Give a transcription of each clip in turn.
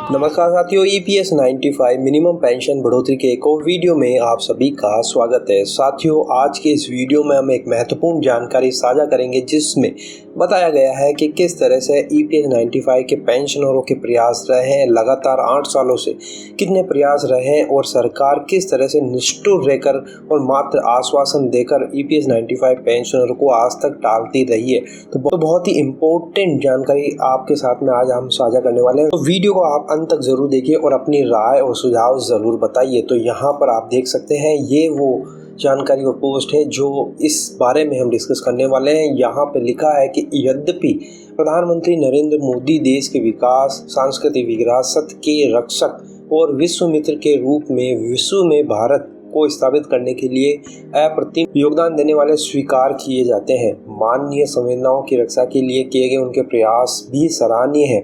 नमस्कार साथियों, EPS 95 minimum pension बढ़ोतरी के एक और वीडियो में आप सभी का स्वागत है। साथियों, आज के इस वीडियो में हम एक महत्वपूर्ण जानकारी साझा करेंगे जिसमें बताया गया है कि किस तरह से EPS 95 के पेंशनरों के प्रयास रहे हैं। लगातार 8 सालों से कितने प्रयास रहे हैं और सरकार किस तरह से निष्ठुर रहकर और मात्र आश्वासन देकर EPS 95 पेंशनरों को आज तक टालती रही है। तो बहुत ही इम्पोर्टेंट जानकारी आपके साथ में आज हम साझा करने वाले हैं। तो वीडियो को आप अंत तक जरूर देखिए और अपनी राय और सुझाव जरूर बताइए। तो यहाँ पर आप देख सकते हैं, ये वो जानकारी और पोस्ट है जो इस बारे में हम डिस्कस करने वाले हैं। यहाँ पे लिखा है कि यद्यपि प्रधानमंत्री नरेंद्र मोदी देश के विकास, सांस्कृतिक विरासत के रक्षक और विश्व मित्र के रूप में विश्व में भारत को स्थापित करने के लिए अप्रतिम योगदान देने वाले स्वीकार किए जाते हैं। माननीय संवेदनाओं की रक्षा के लिए किए गए उनके प्रयास भी सराहनीय हैं।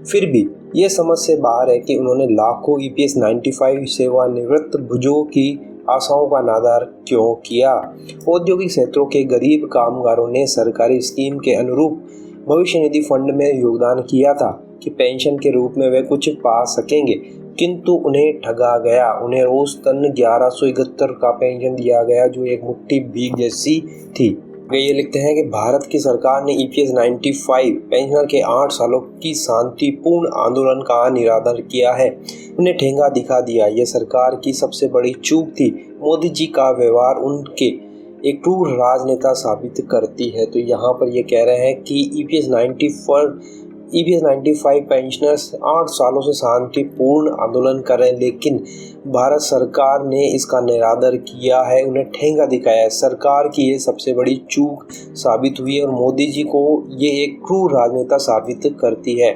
फिर भी ये समझ से बाहर है कि उन्होंने लाखों EPS 95 सेवानिवृत्त भुजों की आशाओं का अनादर क्यों किया। औद्योगिक क्षेत्रों के गरीब कामगारों ने सरकारी स्कीम के अनुरूप भविष्य निधि फंड में योगदान किया था कि पेंशन के रूप में वे कुछ पा सकेंगे, किंतु उन्हें ठगा गया। उन्हें रोज तन 1171 का पेंशन दिया गया जो एक मुट्ठी भीख जैसी थी। ये लिखते हैं कि भारत की सरकार ने EPS 95 पेंशनर के 8 सालों की शांतिपूर्ण आंदोलन का निरादर किया है, उन्हें ठेंगा दिखा दिया। यह सरकार की सबसे बड़ी चूक थी। मोदी जी का व्यवहार उनके एक क्रूर राजनेता साबित करती है। तो यहाँ पर ये कह रहे हैं कि EPS 95 पेंशनर्स 8 सालों से शांतिपूर्ण आंदोलन कर रहे हैं, लेकिन भारत सरकार ने इसका निरादर किया है, उन्हें ठेंगा दिखाया है। सरकार की ये सबसे बड़ी चूक साबित हुई है और मोदी जी को ये एक क्रूर राजनेता साबित करती है।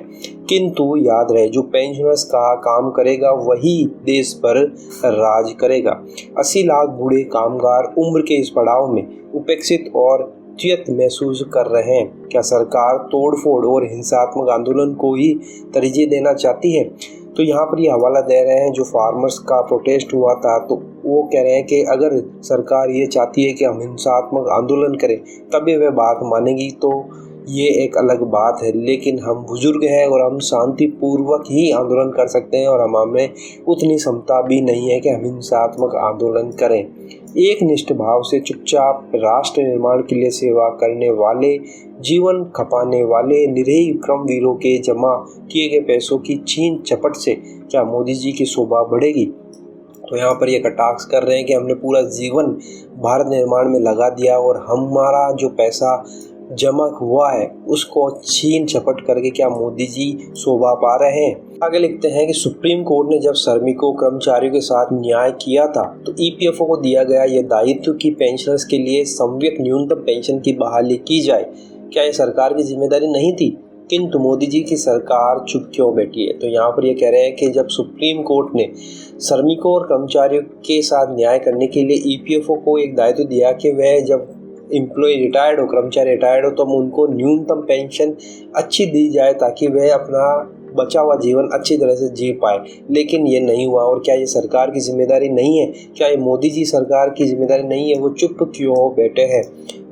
किंतु याद रहे, जो पेंशनर्स का काम करेगा वही देश पर राज करेगा। 80 लाख बूढ़े कामगार उम्र के इस पड़ाव में उपेक्षित और महसूस कर रहे हैं। क्या सरकार तोड़फोड़ और हिंसात्मक आंदोलन को ही तरजीह देना चाहती है? तो यहाँ पर ये हवाला दे रहे हैं, जो फार्मर्स का प्रोटेस्ट हुआ था, तो वो कह रहे हैं कि अगर सरकार ये चाहती है कि हम हिंसात्मक आंदोलन करें तभी वह बात मानेगी, तो ये एक अलग बात है। लेकिन हम बुजुर्ग हैं और हम शांतिपूर्वक ही आंदोलन कर सकते हैं और हमें उतनी क्षमता भी नहीं है कि हम हिंसात्मक आंदोलन करें। एक निष्ठ भाव से चुपचाप राष्ट्र निर्माण के लिए सेवा करने वाले, जीवन खपाने वाले निरीह क्रमवीरों के जमा किए गए पैसों की छीन झपट से क्या मोदी जी की शोभा बढ़ेगी? तो यहाँ पर ये कटाक्ष कर रहे हैं कि हमने पूरा जीवन भारत निर्माण में लगा दिया और हमारा जो पैसा जमा हुआ है उसको छीन झपट करके क्या मोदी जी शोभा पा रहे हैं? आगे लिखते हैं कि सुप्रीम कोर्ट ने जब श्रमिकों कर्मचारियों के साथ न्याय किया था तो EPFO को दिया गया यह दायित्व कि पेंशनर्स के लिए संविक न्यूनतम पेंशन की बहाली की जाए। क्या यह सरकार की जिम्मेदारी नहीं थी? किंतु मोदी जी की सरकार चुप क्यों बैठी है? तो यहाँ पर ये कह रहे हैं कि जब सुप्रीम कोर्ट ने श्रमिकों और कर्मचारियों के साथ न्याय करने के लिए EPFO को एक दायित्व दिया कि वह जब एम्प्लॉय रिटायर्ड हो, कर्मचारी रिटायर्ड हो, तो उनको न्यूनतम पेंशन अच्छी दी जाए ताकि वह अपना बचा हुआ जीवन अच्छी तरह से जी पाए, लेकिन ये नहीं हुआ। और क्या ये सरकार की जिम्मेदारी नहीं है? क्या ये मोदी जी सरकार की जिम्मेदारी नहीं है? वो चुप क्यों बैठे हैं?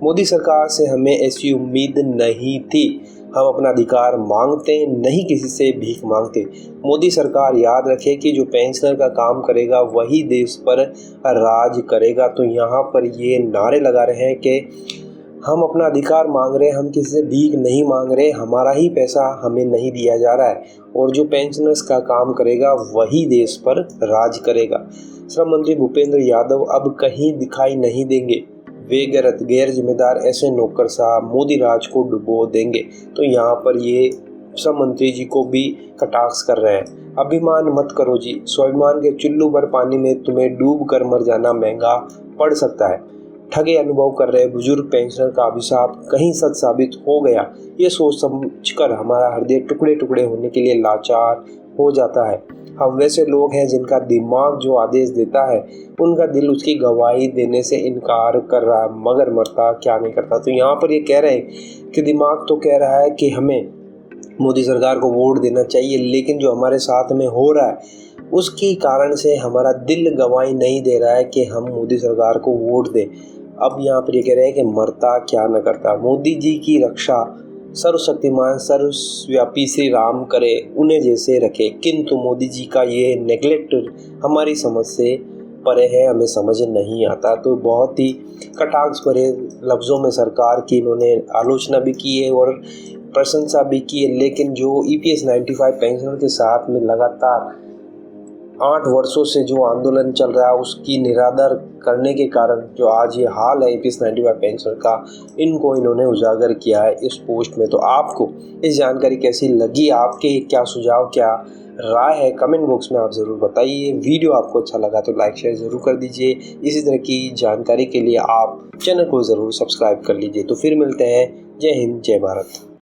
मोदी सरकार से हमें ऐसी उम्मीद नहीं थी। हम अपना अधिकार मांगते, नहीं किसी से भीख मांगते। मोदी सरकार याद रखे कि जो पेंशनर का काम करेगा वही देश पर राज करेगा। तो यहाँ पर ये नारे लगा रहे हैं कि हम अपना अधिकार मांग रहे हैं, हम किसी से भीख नहीं मांग रहे, हमारा ही पैसा हमें नहीं दिया जा रहा है और जो पेंशनर्स का काम करेगा वही देश पर राज करेगा। श्रम मंत्री भूपेंद्र यादव अब कहीं दिखाई नहीं देंगे। वे गैर जिम्मेदार ऐसे नौकरशाह मोदी राज को डुबो देंगे। तो यहाँ पर ये श्रम मंत्री जी को भी कटाक्ष कर रहे हैं। अभिमान मत करो जी, स्वाभिमान के चुल्लू भर पानी में तुम्हें डूब कर मर जाना महंगा पड़ सकता है। ठगे अनुभव कर रहे बुजुर्ग पेंशनर का अभिशाप कहीं सच साबित हो गया, ये सोच समझकर हमारा हृदय टुकड़े टुकड़े होने के लिए लाचार हो जाता है। हम वैसे लोग हैं जिनका दिमाग जो आदेश देता है उनका दिल उसकी गवाही देने से इनकार कर रहा है, मगर मरता क्या नहीं करता। तो यहाँ पर ये कह रहे हैं कि दिमाग तो कह रहा है कि हमें मोदी सरकार को वोट देना चाहिए, लेकिन जो हमारे साथ में हो रहा है उसके कारण से हमारा दिल गवाही नहीं दे रहा है कि हम मोदी सरकार को वोट दें। अब यहाँ पर ये कह रहे हैं कि मरता क्या न करता। मोदी जी की रक्षा सर्वशक्तिमान सर्वव्यापी श्री राम करे उन्हें जैसे रखे, किंतु मोदी जी का ये नेगलेक्ट हमारी समझ से परे है, हमें समझ नहीं आता। तो बहुत ही कटाक्ष भरे लफ्ज़ों में सरकार की इन्होंने आलोचना भी की है और प्रशंसा भी की है। लेकिन जो EPS 95 पेंशनर के साथ में लगातार 8 वर्षों से जो आंदोलन चल रहा है उसकी निरादर करने के कारण जो आज ये हाल है EPS 95 पेंशनर का, इनको इन्होंने उजागर किया है इस पोस्ट में। तो आपको इस जानकारी कैसी लगी, आपके क्या सुझाव क्या राय है, कमेंट बॉक्स में आप ज़रूर बताइए। वीडियो आपको अच्छा लगा तो लाइक शेयर ज़रूर कर दीजिए। इसी तरह की जानकारी के लिए आप चैनल को ज़रूर सब्सक्राइब कर लीजिए। तो फिर मिलते हैं। जय हिंद, जय भारत।